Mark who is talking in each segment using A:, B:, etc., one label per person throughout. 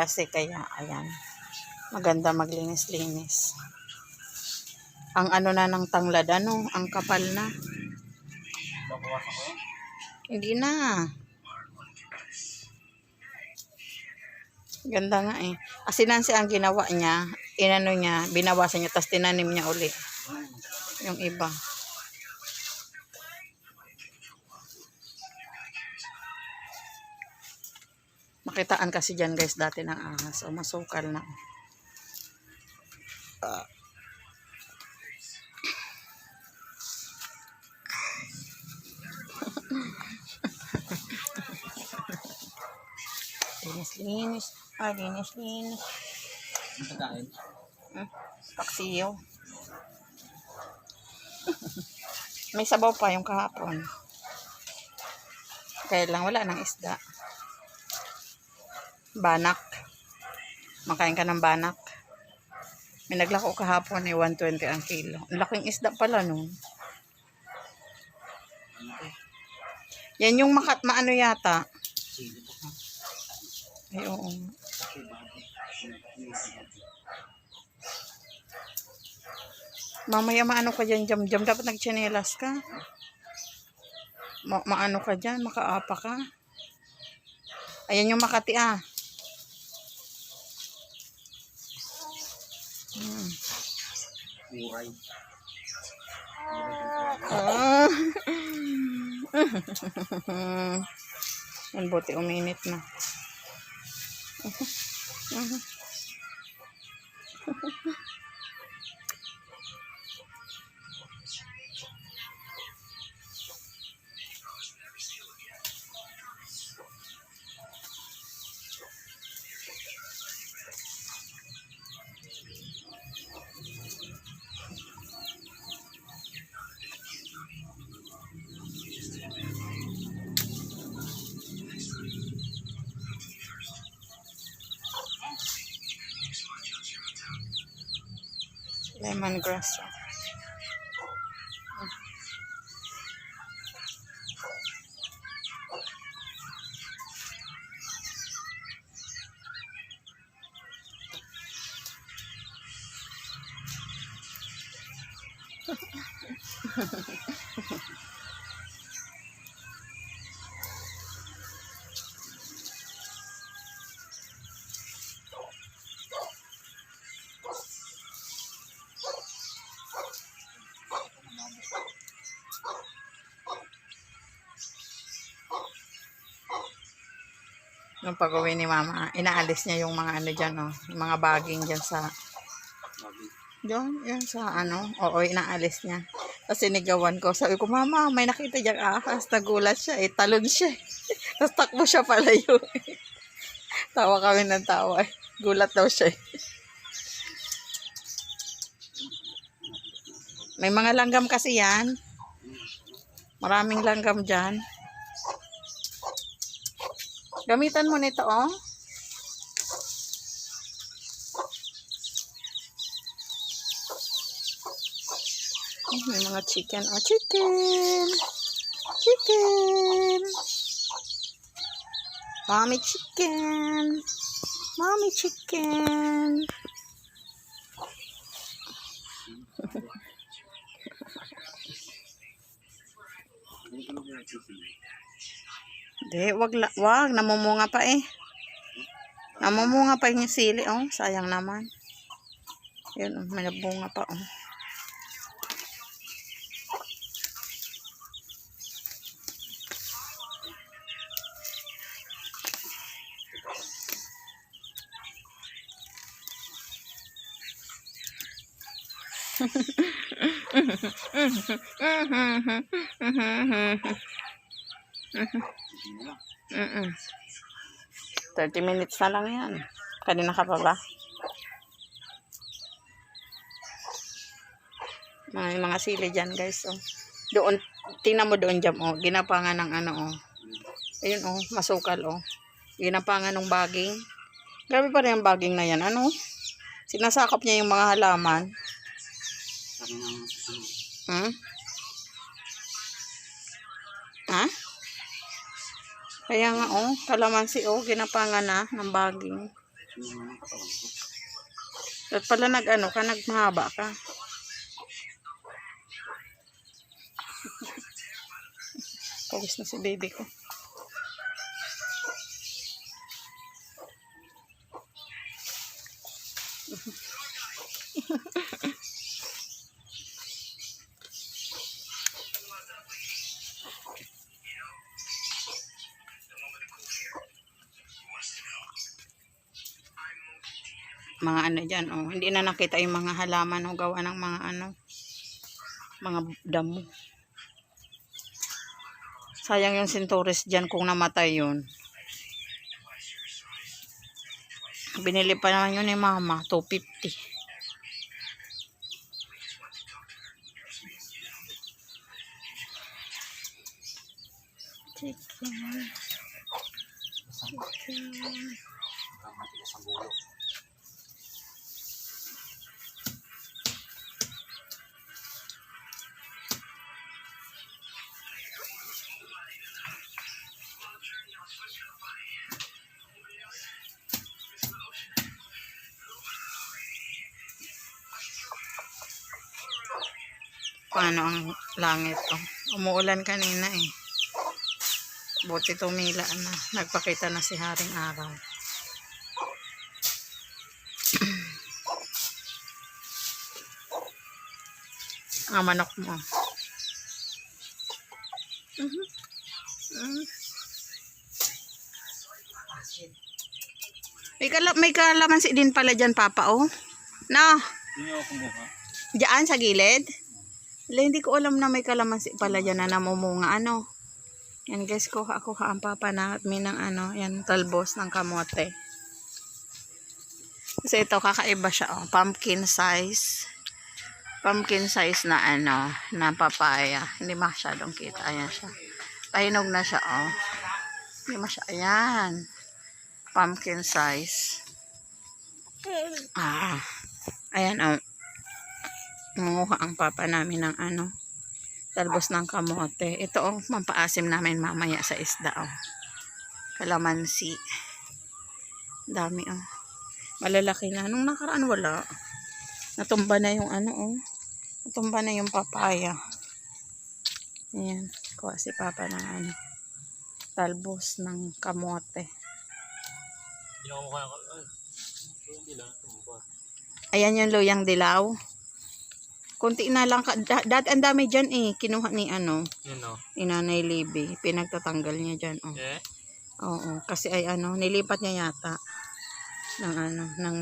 A: kasi, kaya ayan. Maganda maglinis-linis. Ang ano na ng tanglad, ano, ang kapal na. Hindi na. Ganda nga eh. Asinansi ang ginawa niya, inano niya, binawasan niya, tapos tinanim niya uli. Yung iba. Makitaan kasi dyan guys dati ng ahas. O masukal na. Linis-linis. Ay, linis-linis. Paksiyo. May sabaw pa yung kahapon. Kaya lang wala ng isda. Banak. Makain ka ng banak. May naglako kahapon eh, 120 ang kilo. Ang laking isda pala nun. Yan yung maano yata. Ay, oo. Mamaya maano ka dyan, jam-jam. Dapat nagtsinelas ka. Maano ka dyan, makaapa ka. Ayan yung Makati ah. Yan, buti uminit na. Lemongrass. Nung pag-uwi ni mama, inaalis niya yung mga ano dyan, oh, yung mga baging dyan sa, yan sa ano, oo, inaalis niya. Tapos sinigawan ko, sabi ko, mama, may nakita dyan ahas, nagulat siya, talon siya. Tapos takbo siya palayo. Tawa kami ng tawa, gulat daw siya. May mga langgam kasi yan. Maraming langgam dyan. Gamitan mo nito, oh. May mga chicken. Oh, chicken. Chicken. Mommy chicken. Mommy chicken. Hindi, wag, namumunga pa eh. Namumunga pa yung sili, oh. Sayang naman. Yun, oh, may nabunga pa, oh. Mm-mm. 30 minutes na lang yan. Kanina ka pa ba? Mga sili dyan guys, oh. Doon, tingnan mo doon dyan, oh. Ginapangan ng ano, oh. Ayun, oh, masukal, oh. Ginapangan ng baging. Grabe pa rin yung baging na yan, ano? Sinasakop niya yung mga halaman. Ha? Kaya nga, oh, kalamansi, oh, ginapangan na ng baging. At pala nag-ano ka, nagmahaba ka. Pawis na si baby ko. Mga ano dyan, oh. Hindi na nakita yung mga halaman o gawa ng mga ano, mga damo. Sayang yung sinturis dyan kung namatay yun. Binili pa naman yun ni mama, 250. Chicken. Paano ang langit to? Umuulan kanina eh. Buti tumila na. Nagpakita na si Haring Araw. Ang manok mo. May kalamansi din pala dyan, Papa, oh. No?
B: Hindi ako kumuha.
A: Diyan sa gilid? Wala, hindi ko alam na may kalamansi pala dyan na namumunga. Ano? Yan guys, kuha ang Papa namin ng ano, yan, talbos ng kamote. Kasi ito, kakaiba siya, oh. Pumpkin size. Pumpkin size na ano, na papaya. Hindi masyadong kita. Ayan siya. Pahinog na siya, oh. Hindi masyadong, ayan. Pumpkin size. Ayan, oh. Nanguha ang Papa namin ng ano, talbos ng kamote. Ito, oh, mampaasim namin mamaya sa isda, oh. Kalamansi. Dami, oh. Malalaki na. Nung nakaraan, wala. Natumba na yung ano, oh. Natumba na yung papaya. Ayan. Kuha si Papa ng ano, talbos ng kamote.
B: Hindi ako mukha. Hindi lang.
A: Ayan yung luyang dilaw. Kunti na lang. Dati ang dami dyan eh. Kinuha ni ano.
B: Yun o.
A: Ni Nanay Libby. Pinagtatanggal niya dyan. Oh.
B: Eh?
A: Oo. Kasi ay ano. Nilipat niya yata. Ng ano. Ng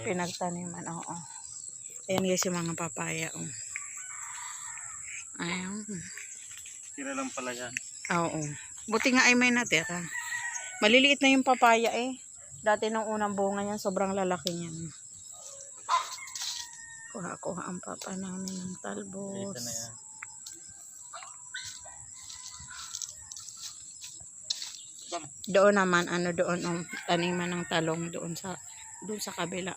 A: pinagtaniman. Oo. Ayan guys yung mga papaya. Oh. Ayan.
B: Tira lang pala yan.
A: Oo. Buti nga ay may natira. Maliliit na yung papaya eh. Dati nung unang bunga niyan, sobrang lalaki niyan. Kuha ang Papa namin ng talbos.
B: Ito na yan.
A: Doon naman, ano doon, taniman ng talong doon sa kabila.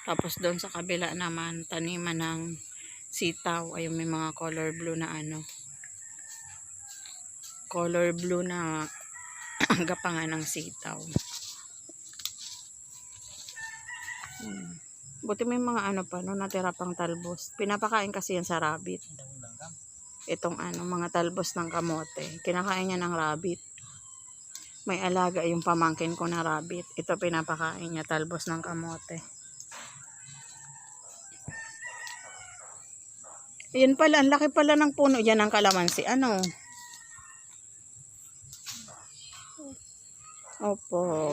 A: Tapos doon sa kabila naman, taniman ng sitaw. Ayun, may mga color blue na ano. Color blue na gapangan ng sitaw. Buti may mga ano pa, no, natira pang talbos. Pinapakain kasi yan sa rabbit. Itong ano, mga talbos ng kamote. Kinakain niya ng rabbit. May alaga yung pamangkin ko na rabbit. Ito pinapakain niya, talbos ng kamote. Yan pala, ang laki pala ng puno dyan ng kalamansi. Ano? Opo.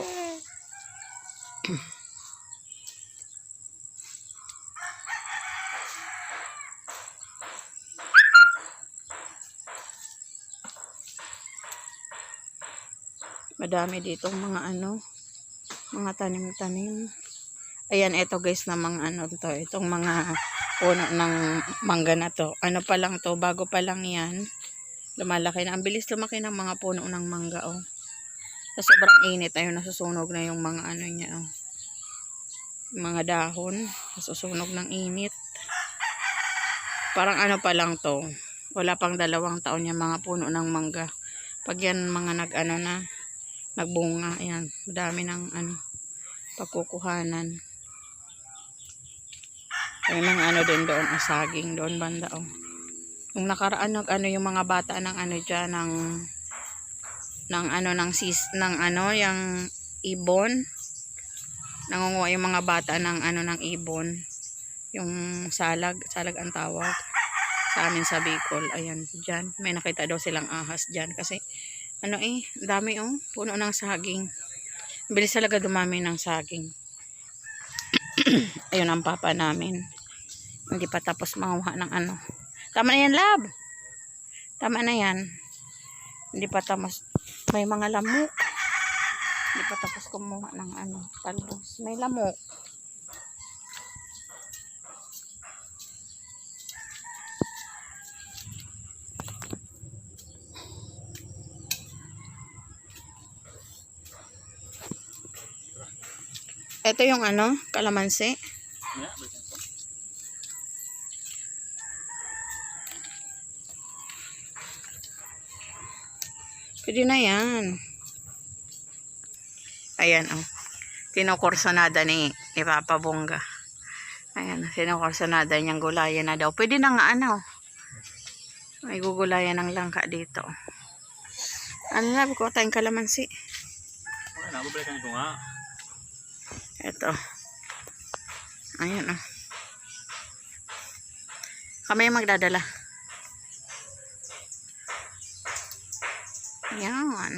A: Madami ditong mga ano, mga tanim-tanim. Ayan, ito guys na mga ano to, itong mga puno ng mangga na to. Ano pa lang to, bago pa lang yan. Lumalaki na. Ang bilis lumaki ng mga puno ng mangga, oh. Sa sobrang init, ayun, nasusunog na yung mga ano niya, oh. Mga dahon, nasusunog ng init. Parang ano pa lang to. Wala pang 2 taon yung mga puno ng mangga. Pag yan mga nag-ano na, nagbunga. Ayan, madami ng ano, pagkukuhanan. May mga ano din doon, saging doon banda oh. Yung nakaraan ano yung mga bata ng ano diyan ng ano ng ano yung ibon. Nangunguha yung mga bata ng ano ng ibon. Yung salag ang tawag sa amin sa Bicol. Ayan, diyan. May nakita daw silang ahas diyan kasi ano dami oh, puno ng saging. Bilis talaga dumami ng saging. Ayun ang papa namin. Hindi pa tapos manguha ng ano. Tama na yan, lab. Tama na yan. Hindi pa tapos. May mga lamok. Hindi pa tapos kumuha ng ano, talbos. May lamok. Ito yung ano, kalamansi.
B: Yeah, but
A: Pwede na yan. Ayan, oh. Kinukursonada ni Papa Bongga. Ayan, kinukursonada niyang gulayan na daw. Pwede na nga, ano. May gugulayan ng langka dito. Ano na, buko tayong kalamansi.
B: wala na, babalikan ko nga.
A: Ito. Ayan, oh. Kami yung magdadala. Ayan.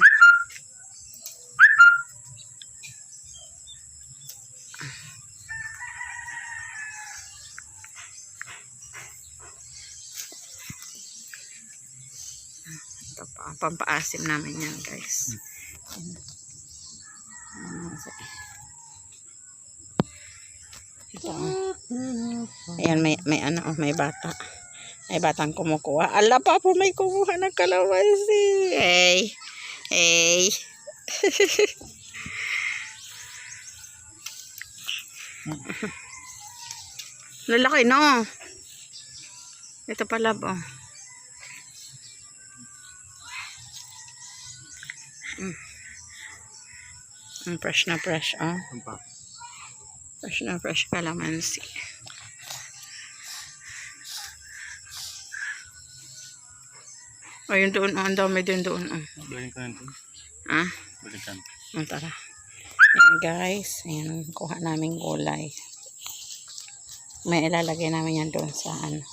A: Ito pa, pampaasim namin yan, guys. Ito. Ayan, may ano, may bata. May batang kumukuha. Ala pa po, may kumuha ng kalamansi. Hey. Hey. Lalaki, no? Ito pala, oh. Fresh na fresh, oh. Fresh na fresh kalamansi. Ayun doon, oh. Ang dami din doon, oh.
B: Balikan ko.
A: Ah?
B: Balikan.
A: Tara. Ayan, guys. Ayan, kuha namin gulay. May ilalagay namin yan doon sa ano.